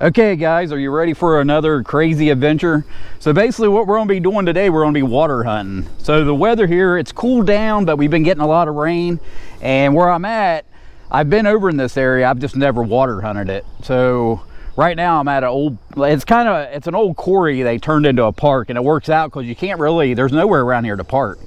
Okay guys, are you ready for another crazy adventure? So basically what we're going to be doing today, we're going to be water hunting. So the weather here, it's cooled down, but we've been getting a lot of rain. And where I'm at, I've been over in this area, I've just never water hunted it. So right now I'm at an old, it's an old quarry they turned into a park, and it works out because you can't really, there's nowhere around here to park.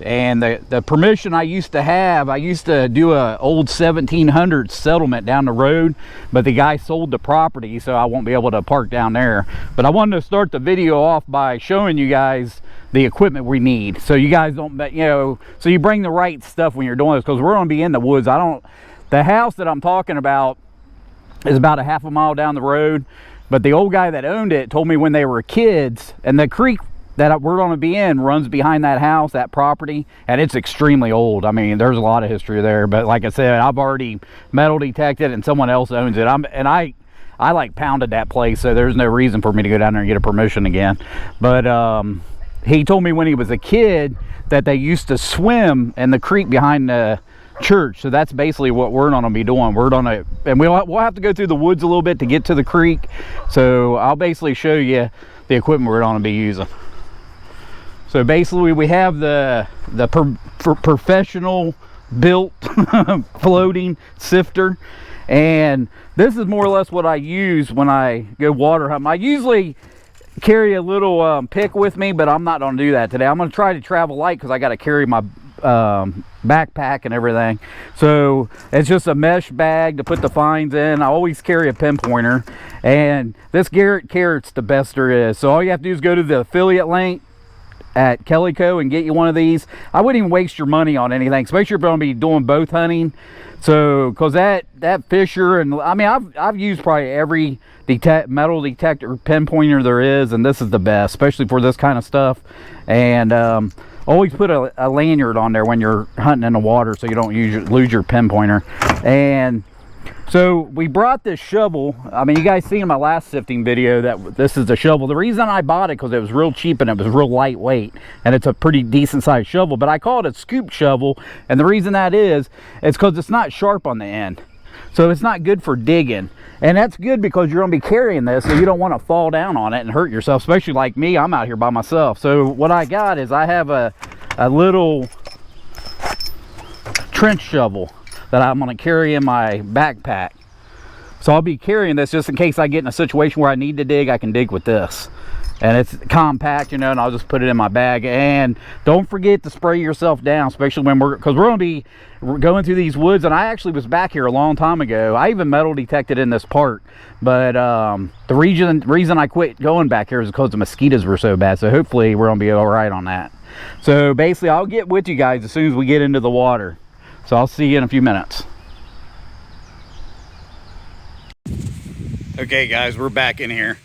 And the permission I used to have, I used to do a old 1700s settlement down the road, but the guy sold the property, so I won't be able to park down there. But I wanted to start the video off by showing you guys the equipment we need, so you guys don't, so you bring the right stuff when you're doing this, because we're going to be in the woods. The house that I'm talking about is about a half a mile down the road, but the old guy that owned it told me when they were kids, and the creek that we're going to be in runs behind that house, that property, and it's extremely old. I mean, there's a lot of history there, but like I said, I've already metal detected and someone else owns it. I like pounded that place, so there's no reason for me to go down there and get a permission again. But he told me when he was a kid that they used to swim in the creek behind the church. So that's basically what we're going to be doing. We're going to, and we'll have to go through the woods a little bit to get to the creek. So I'll basically show you the equipment we're going to be using. So basically we have the professional built floating sifter, and this is more or less what I use when I go water hunting. I usually carry a little pick with me, but I'm not going to do that today. I'm going to try to travel light because I got to carry my backpack and everything. So it's just a mesh bag to put the fines in. I always carry a pinpointer, and this Garrett carrot's the best there is. So all you have to do is go to the affiliate link at Kellyco and get you one of these. I wouldn't even waste your money on anything, so make sure you're going to be doing both hunting. So because that Fisher, and I mean I've used probably every metal detector pinpointer there is, and this is the best, especially for this kind of stuff. And always put a lanyard on there when you're hunting in the water so you don't lose your pinpointer. And so we brought this shovel. I mean, you guys seen in my last sifting video that this is the shovel. The reason I bought it because it was real cheap and it was real lightweight, and it's a pretty decent sized shovel, but I call it a scoop shovel. And the reason that is, it's because it's not sharp on the end, so it's not good for digging. And that's good because you're going to be carrying this, so you don't want to fall down on it and hurt yourself, especially like me. I'm out here by myself. So what I got is I have a little trench shovel that I'm going to carry in my backpack. So I'll be carrying this just in case I get in a situation where I need to dig. I can dig with this, and it's compact, you know, and I'll just put it in my bag. And don't forget to spray yourself down, especially when because we're going to be going through these woods. And I actually was back here a long time ago. I even metal detected in this part, but the reason I quit going back here is because the mosquitoes were so bad. So hopefully we're going to be all right on that. So basically I'll get with you guys as soon as we get into the water. So I'll see you in a few minutes. Okay guys, we're back in here.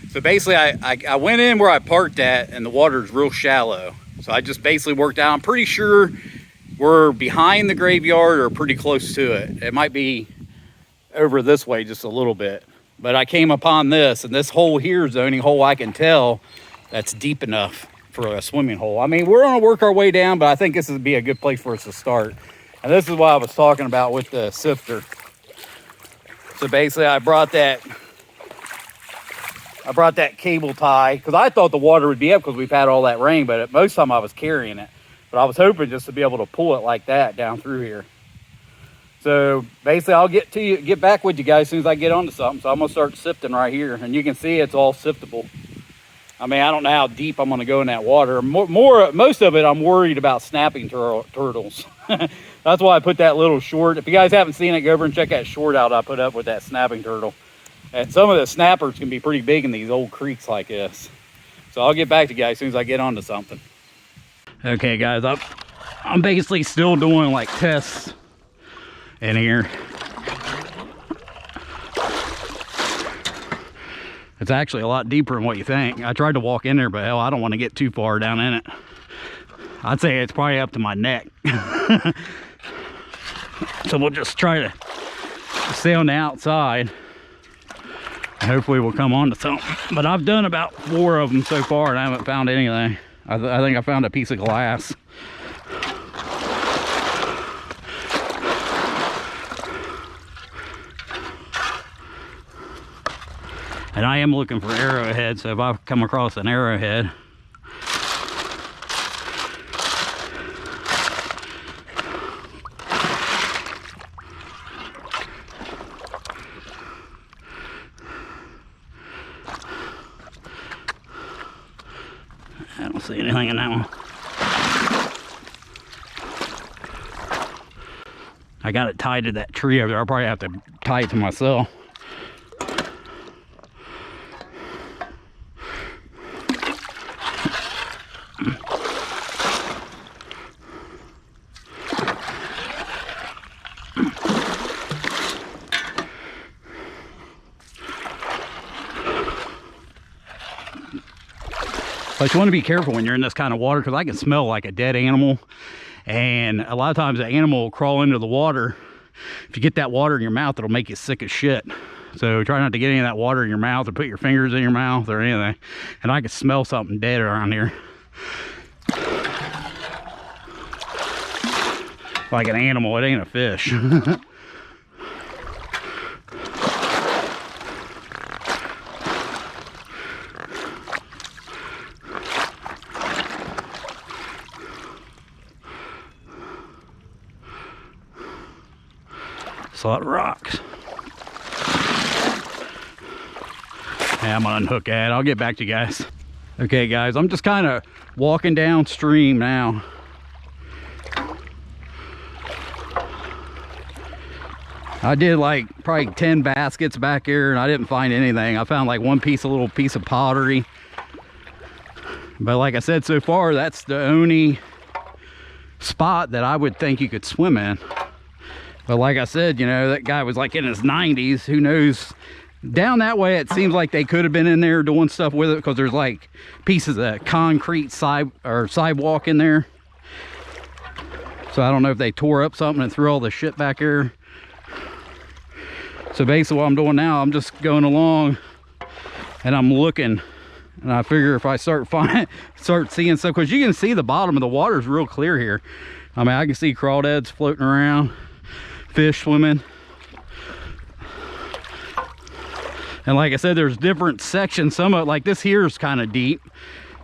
So basically I went in where I parked at, and the water's real shallow. So I just basically worked out. I'm pretty sure we're behind the graveyard or pretty close to it. It might be over this way just a little bit. But I came upon this, and this hole here is the only hole I can tell that's deep enough for a swimming hole. I mean, we're gonna work our way down, but I think this would be a good place for us to start. And this is what I was talking about with the sifter. So basically I brought that cable tie because I thought the water would be up because we've had all that rain, but most of the time I was carrying it. But I was hoping just to be able to pull it like that down through here. So basically I'll get back with you guys as soon as I get onto something. So I'm gonna start sifting right here, and you can see it's all siftable. I mean, I don't know how deep I'm gonna go in that water. Most of it I'm worried about snapping turtles. That's why I put that little short. If you guys haven't seen it, go over and check that short out I put up with that snapping turtle. And some of the snappers can be pretty big in these old creeks like this. So I'll get back to you guys as soon as I get onto something. Okay guys, I'm basically still doing like tests in here. It's actually a lot deeper than what you think. I tried to walk in there, but hell, I don't want to get too far down in it. I'd say it's probably up to my neck. So we'll just try to stay on the outside. Hopefully we'll come on to something. But I've done about 4 of them so far and I haven't found anything. I think I found a piece of glass. And I am looking for arrowhead, so if I come across an arrowhead, I don't see anything in that one. I got it tied to that tree over there. I'll probably have to tie it to myself. But you want to be careful when you're in this kind of water, because I can smell like a dead animal, and a lot of times the animal will crawl into the water. If you get that water in your mouth, it'll make you sick as shit. So try not to get any of that water in your mouth, or put your fingers in your mouth or anything. And I can smell something dead around here, like an animal. It ain't a fish. A lot of rocks. Yeah, I'm gonna unhook that. I'll get back to you guys. Okay guys, I'm just kind of walking downstream now. I did like probably 10 baskets back here and I didn't find anything. I found like one little piece of pottery. But like I said, so far that's the only spot that I would think you could swim in. But like I said, you know, that guy was like in his 90s. Who knows? Down that way, it seems like they could have been in there doing stuff with it, because there's like pieces of concrete sidewalk in there. So I don't know if they tore up something and threw all the shit back here. So basically what I'm doing now, I'm just going along and I'm looking. And I figure if I start seeing stuff, because you can see the bottom of the water is real clear here. I mean, I can see crawdads floating around, fish swimming. And like I said, there's different sections. Some of it, like this here, is kind of deep,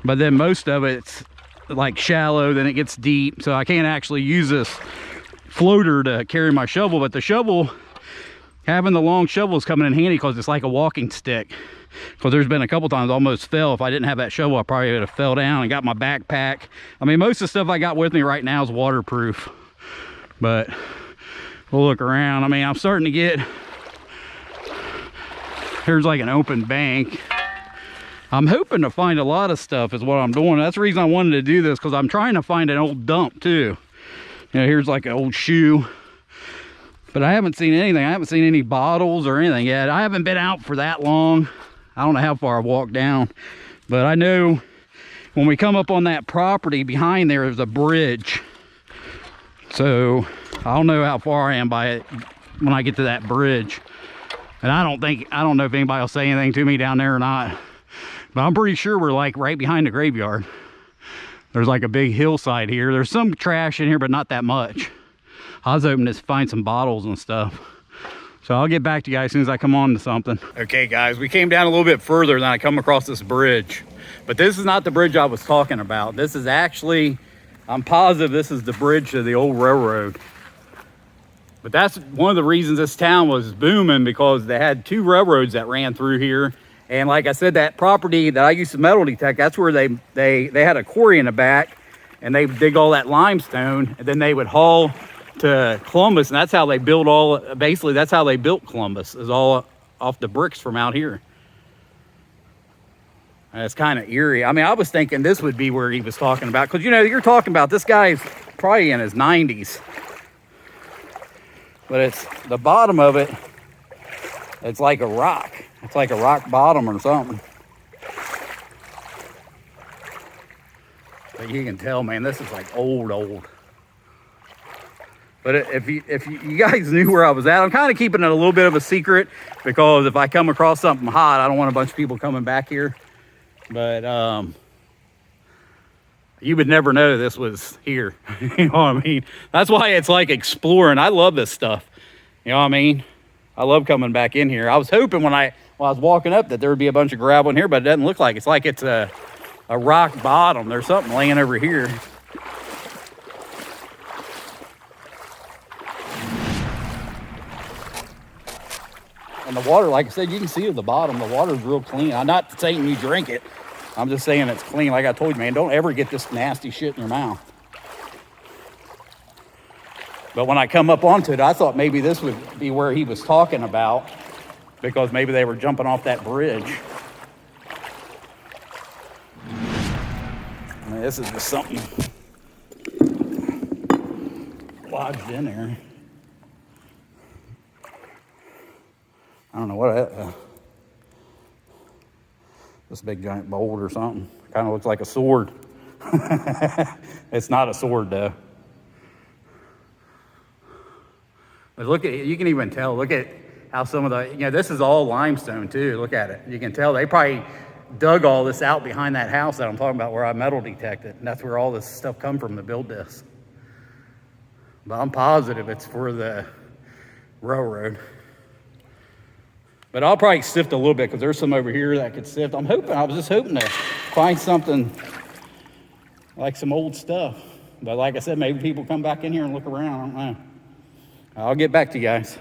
but then most of it's like shallow, then it gets deep. So I can't actually use this floater to carry my shovel. But the shovel, having the long shovel is coming in handy, because it's like a walking stick. Because there's been a couple times I almost fell. If I didn't have that shovel, I probably would have fell down and got my backpack. I mean, most of the stuff I got with me right now is waterproof. But we'll look around. I mean, I'm starting to get, here's like an open bank. I'm hoping to find a lot of stuff is what I'm doing. That's the reason I wanted to do this, because I'm trying to find an old dump too. You know, here's like an old shoe. But I haven't seen anything. I haven't seen any bottles or anything yet. I haven't been out for that long. I don't know how far I've walked down. But I know when we come up on that property behind there's a bridge. So I don't know how far I am by it when I get to that bridge. And I don't know if anybody will say anything to me down there or not. But I'm pretty sure we're like right behind the graveyard. There's like a big hillside here. There's some trash in here, but not that much. I was hoping to find some bottles and stuff. So I'll get back to you guys as soon as I come on to something. Okay guys, we came down a little bit further and I come across this bridge. But this is not the bridge I was talking about. This is actually, I'm positive this is the bridge to the old railroad. But that's one of the reasons this town was booming, because they had two railroads that ran through here. And like I said, that property that I used to metal detect, that's where they had a quarry in the back, and they dig all that limestone, and then they would haul to Columbus, and that's how they built basically that's how they built Columbus, is all off the bricks from out here. And it's kind of eerie. I mean, I was thinking this would be where he was talking about, because you know, you're talking about this guy's probably in his 90s. But it's the bottom of it, it's like a rock. It's like a rock bottom or something. But you can tell, man, this is like old. But if you guys knew where I was at, I'm kind of keeping it a little bit of a secret, because if I come across something hot, I don't want a bunch of people coming back here. But you would never know this was here. You know what I mean? That's why it's like exploring. I love this stuff. You know what I mean? I love coming back in here. I was hoping when I was walking up that there would be a bunch of gravel in here, but it doesn't look like it. It's like it's a rock bottom. There's something laying over here. And the water, like I said, you can see at the bottom, the water's real clean. I'm not saying you drink it. I'm just saying it's clean. Like I told you, man, don't ever get this nasty shit in your mouth. But when I come up onto it, I thought maybe this would be where he was talking about, because maybe they were jumping off that bridge. I mean, this is just something lodged in there. I don't know what this big giant boulder or something. Kind of looks like a sword. It's not a sword though. But look at it, you can even tell, look at how some of the, this is all limestone too. Look at it. You can tell they probably dug all this out behind that house that I'm talking about where I metal detected. And that's where all this stuff come from to build this. But I'm positive it's for the railroad. But I'll probably sift a little bit because there's some over here that I could sift. I was just hoping to find something like some old stuff. But like I said, maybe people come back in here and look around. I don't know. I'll get back to you guys.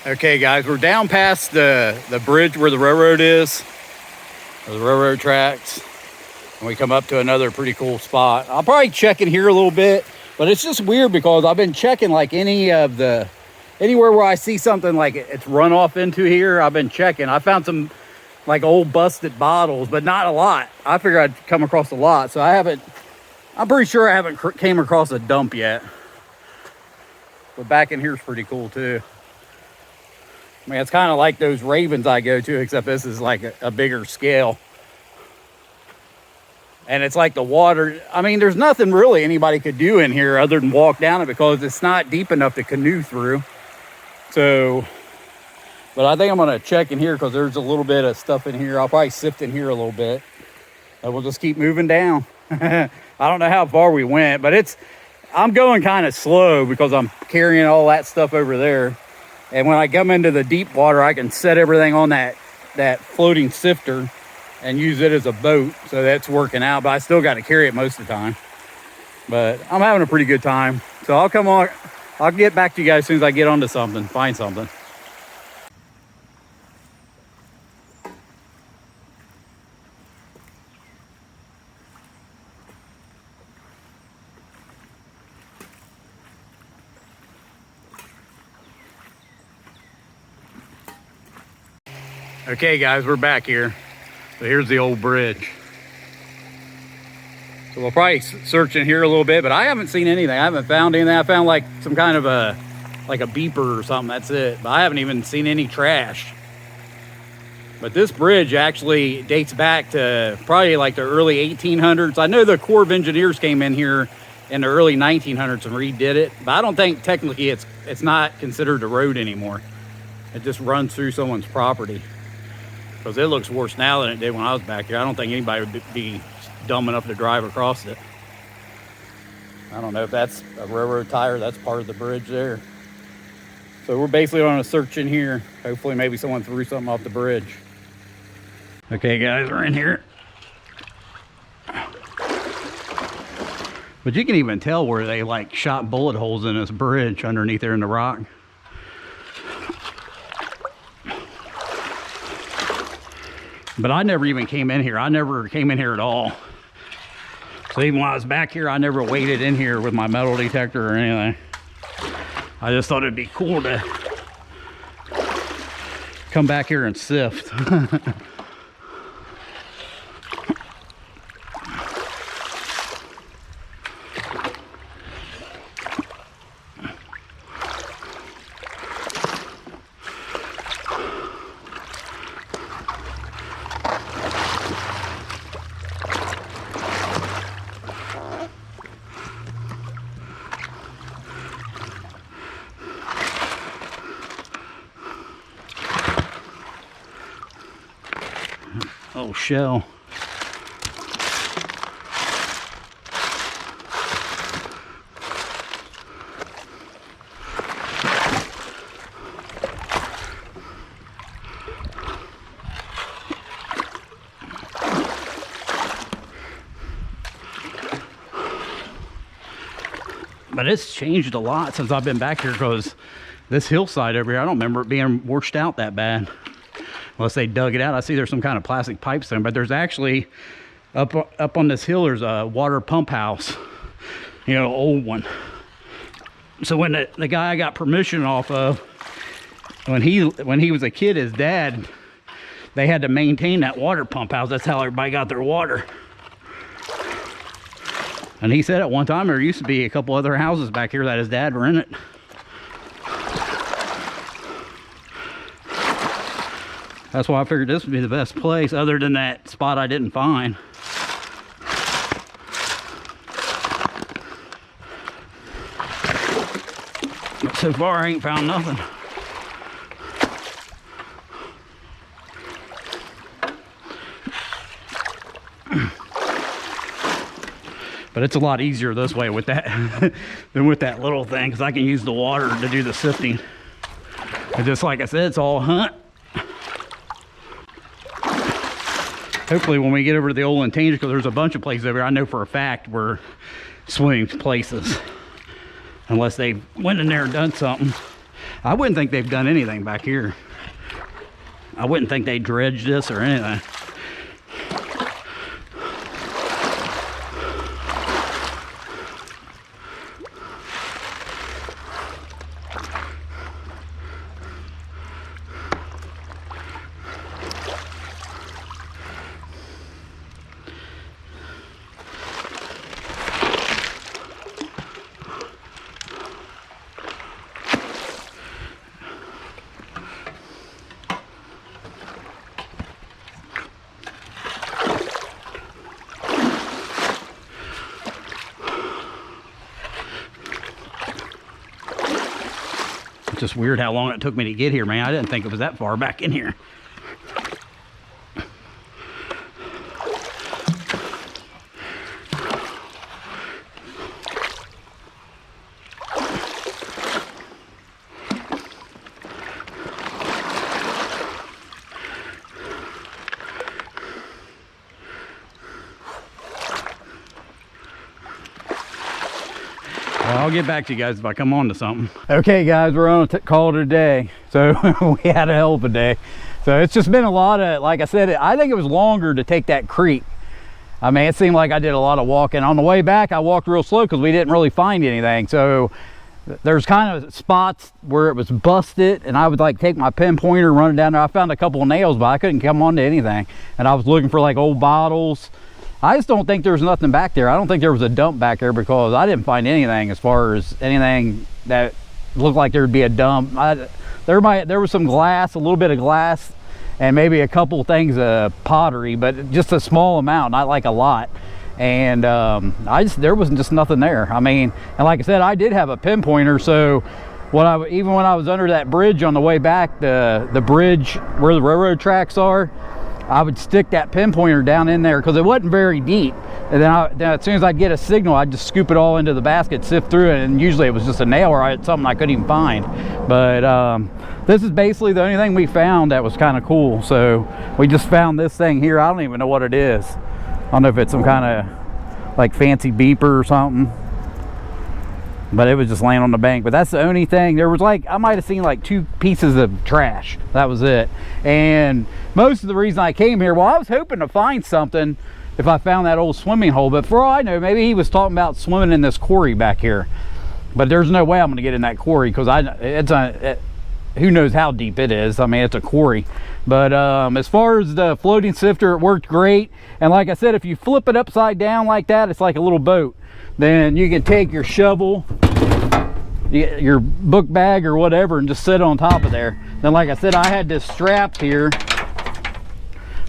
Okay, guys, we're down past the bridge where the railroad is, or the railroad tracks, and we come up to another pretty cool spot. I'll probably check in here a little bit, but it's just weird because I've been checking like anywhere where I see something like it's run off into here, I've been checking. I found some like old busted bottles, but not a lot. I figured I'd come across a lot, so I'm pretty sure I haven't came across a dump yet. But back in here is pretty cool too. I mean, it's kind of like those ravens I go to, except this is like a bigger scale. And it's like the water, I mean, there's nothing really anybody could do in here other than walk down it because it's not deep enough to canoe through. So, but I think I'm gonna check in here because there's a little bit of stuff in here. I'll probably sift in here a little bit. And we'll just keep moving down. I don't know how far we went, but I'm going kind of slow because I'm carrying all that stuff over there. And when I come into the deep water, I can set everything on that floating sifter and use it as a boat. So that's working out, but I still got to carry it most of the time. But I'm having a pretty good time. So I'll get back to you guys as soon as I get onto something, find something. Okay guys, we're back here. So here's the old bridge. So we'll probably search in here a little bit, but I haven't seen anything. I haven't found anything. I found like some kind of a beeper or something, that's it. But I haven't even seen any trash. But this bridge actually dates back to probably like the early 1800s. I know the Corps of Engineers came in here in the early 1900s and redid it, but I don't think technically it's not considered a road anymore. It just runs through someone's property. Because it looks worse now than it did when I was back here. I don't think anybody would be dumb enough to drive across it. I don't know if that's a railroad tie or that's part of the bridge there. So we're basically on a search in here. Hopefully maybe someone threw something off the bridge. Okay guys, we're in here. But you can even tell where they like shot bullet holes in this bridge underneath there in the rock. But I never even came in here. I never came in here at all. So even when I was back here, I never waded in here with my metal detector or anything. I just thought it'd be cool to come back here and sift. Oh, shell. But it's changed a lot since I've been back here, because this hillside over here, I don't remember it being washed out that bad. Unless they dug it out. I see there's some kind of plastic pipes there, but there's actually, up on this hill, there's a water pump house. You know, old one. So when the guy I got permission off of, when he was a kid, his dad, they had to maintain that water pump house. That's how everybody got their water. And he said at one time there used to be a couple other houses back here that his dad rented. That's why I figured this would be the best place, other than that spot I didn't find. But so far I ain't found nothing. But it's a lot easier this way with that than with that little thing, because I can use the water to do the sifting. And just like I said, it's all hunt. Hopefully when we get over to the old Intangible, because there's a bunch of places over here I know for a fact were swimming places. Unless they went in there and done something. I wouldn't think they've done anything back here. I wouldn't think they dredged this or anything. It's just weird how long it took me to get here, man. I didn't think it was that far back in here. I'll get back to you guys if I come on to something. Okay guys, we're on a call today. So we had a hell of a day. So it's just been a lot of, like I said, I think it was longer to take that creek. I mean, it seemed like I did a lot of walking. On the way back, I walked real slow because we didn't really find anything. So there's kind of spots where it was busted, and I would like take my pinpointer, run it down there. I found a couple of nails, but I couldn't come on to anything. And I was looking for like old bottles. I just don't think there's nothing back there. I don't think there was a dump back there, because I didn't find anything as far as anything that looked like there would be a dump. There was some glass, a little bit of glass, and maybe a couple things of pottery, but just a small amount, not like a lot. And there was just nothing there. I mean, and like I said, I did have a pinpointer, so even when I was under that bridge on the way back, the bridge where the railroad tracks are, I would stick that pinpointer down in there because it wasn't very deep. And then as soon as I'd get a signal, I'd just scoop it all into the basket, sift through it, and usually it was just a nail or something I couldn't even find. But this is basically the only thing we found that was kind of cool. So we just found this thing here. I don't even know what it is. I don't know if it's some kind of like fancy beeper or something. But it was just laying on the bank. But that's the only thing. There was like, I might have seen like 2 pieces of trash. That was it. And most of the reason I came here, well, I was hoping to find something if I found that old swimming hole. But for all I know, maybe he was talking about swimming in this quarry back here. But there's no way I'm going to get in that quarry, because who knows how deep it is. I mean, it's a quarry. But as far as the floating sifter, it worked great. And like I said, if you flip it upside down like that, it's like a little boat. Then you can take your shovel, your book bag or whatever, and just sit on top of there. Then like I said, I had this strap here,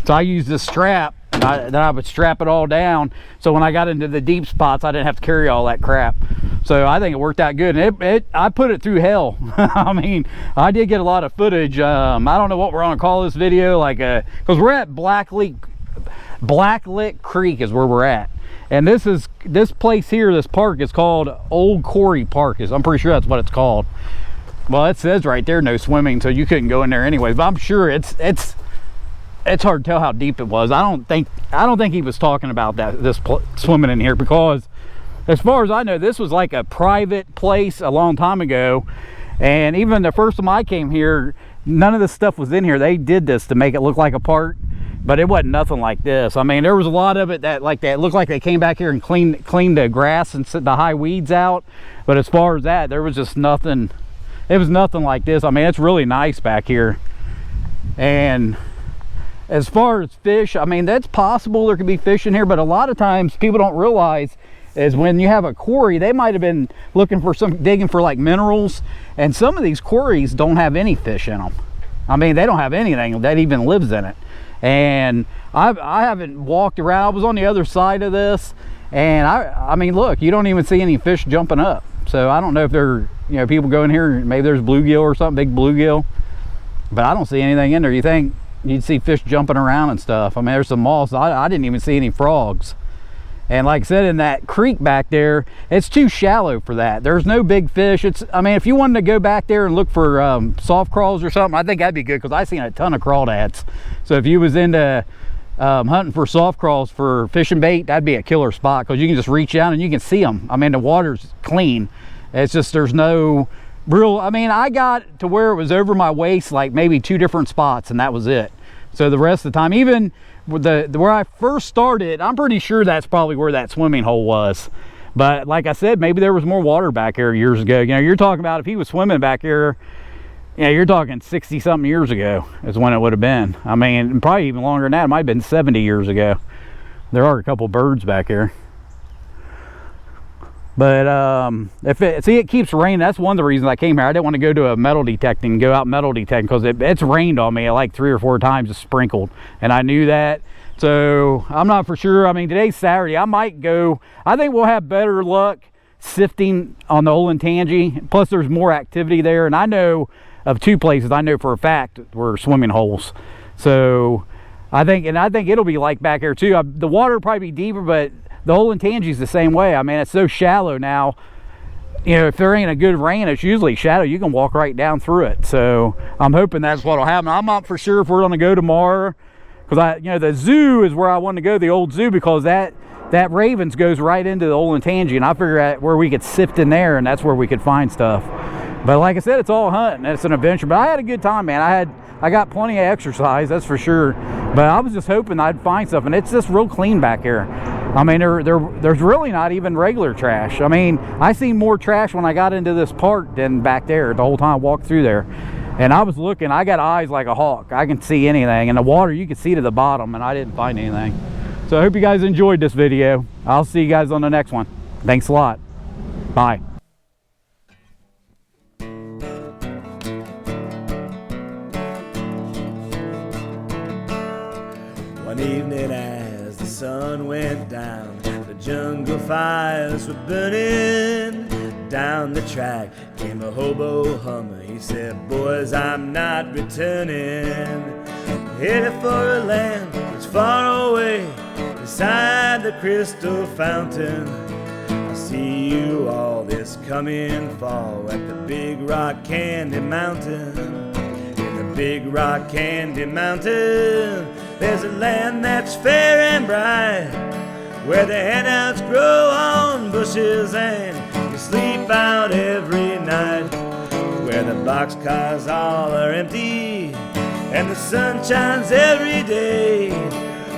so I used this strap, and then I would strap it all down, so when I got into the deep spots, I didn't have to carry all that crap. So I think it worked out good. And I put it through hell. I mean, I did get a lot of footage. I don't know what we're gonna call this video, like because we're at Blacklick Creek is where we're at. And this place here, this park is called Old Quarry Park. I'm pretty sure that's what it's called. Well, it says right there no swimming, so you couldn't go in there anyways. But I'm sure it's hard to tell how deep it was. I don't think he was talking about this swimming in here, because as far as I know, this was like a private place a long time ago. And even the first time I came here, none of this stuff was in here. They did this to make it look like a park, but it wasn't nothing like this. I mean, there was a lot of it that looked like they came back here and cleaned the grass and set the high weeds out. But as far as that, there was just nothing. It was nothing like this. I mean, it's really nice back here. And as far as fish, I mean, that's possible there could be fish in here, but a lot of times people don't realize is when you have a quarry, they might have been looking for digging for like minerals, and some of these quarries don't have any fish in them. I mean, they don't have anything that even lives in it. And I haven't walked around. I was on the other side of this, and I mean, look, you don't even see any fish jumping up. So I don't know if there, you know, people go in here, maybe there's bluegill or something, big bluegill, but I don't see anything in there. You think you'd see fish jumping around and stuff. I mean, there's some moss. I didn't even see any frogs. And like I said, in that creek back there, it's too shallow for that. There's no big fish. I mean, if you wanted to go back there and look for soft crawls or something, I think that'd be good, because I've seen a ton of crawdads. So if you was into hunting for soft crawls for fishing bait, that'd be a killer spot, because you can just reach out and you can see them. I mean, the water's clean. It's just, there's no real, I mean, I got to where it was over my waist, like maybe 2 different spots, and that was it. So the rest of the time, even with where I first started, I'm pretty sure that's probably where that swimming hole was. But like I said, maybe there was more water back here years ago. You know, you're talking about if he was swimming back here, you know, you're talking 60 something years ago is when it would have been. I mean, probably even longer than that. It might have been 70 years ago. There are a couple birds back here. But see, it keeps raining. That's one of the reasons I came here. I didn't want to go to a metal detecting, go out metal detecting, because it's rained on me like 3 or 4 times. It's sprinkled, and I knew that. So I'm not for sure. I mean, today's Saturday. I might go. I think we'll have better luck sifting on the Olentangy. Plus, there's more activity there, and I know of 2 places I know for a fact were swimming holes. So I think it'll be like back here too. The water will probably be deeper, but the Olentangy's the same way. I mean, it's so shallow now. You know, if there ain't a good rain, it's usually shallow. You can walk right down through it. So I'm hoping that's what'll happen. I'm not for sure if we're gonna go tomorrow, because you know, the zoo is where I want to go, the old zoo, because that Ravens goes right into the Olentangy, and I figure out where we could sift in there, and that's where we could find stuff. But like I said, it's all hunting. It's an adventure. But I had a good time, man. I got plenty of exercise, that's for sure. But I was just hoping I'd find stuff, and it's just real clean back here. I mean, there's really not even regular trash. I mean, I seen more trash when I got into this park than back there the whole time I walked through there. And I was looking, I got eyes like a hawk. I can see anything. And the water, you can see to the bottom, and I didn't find anything. So I hope you guys enjoyed this video. I'll see you guys on the next one. Thanks a lot. Bye. One evening as the sun went down, the jungle fires were burning. Down the track came a hobo hummer. He said, "Boys, I'm not returning. Headed for a land that's far away, beside the crystal fountain. I see you all this coming fall at the Big Rock Candy Mountain. In the Big Rock Candy Mountain, there's a land that's fair and bright, where the handouts grow on bushes and you sleep out every night, where the boxcars all are empty and the sun shines every day.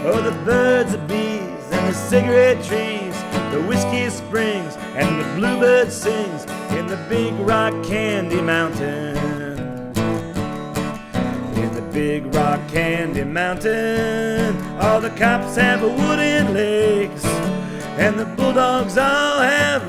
Oh, the birds, the bees, and the cigarette trees, the whiskey springs, and the bluebird sings in the Big Rock Candy Mountain. In the Big Rock Candy Mountain, all the cops have wooden legs, and the bulldogs all have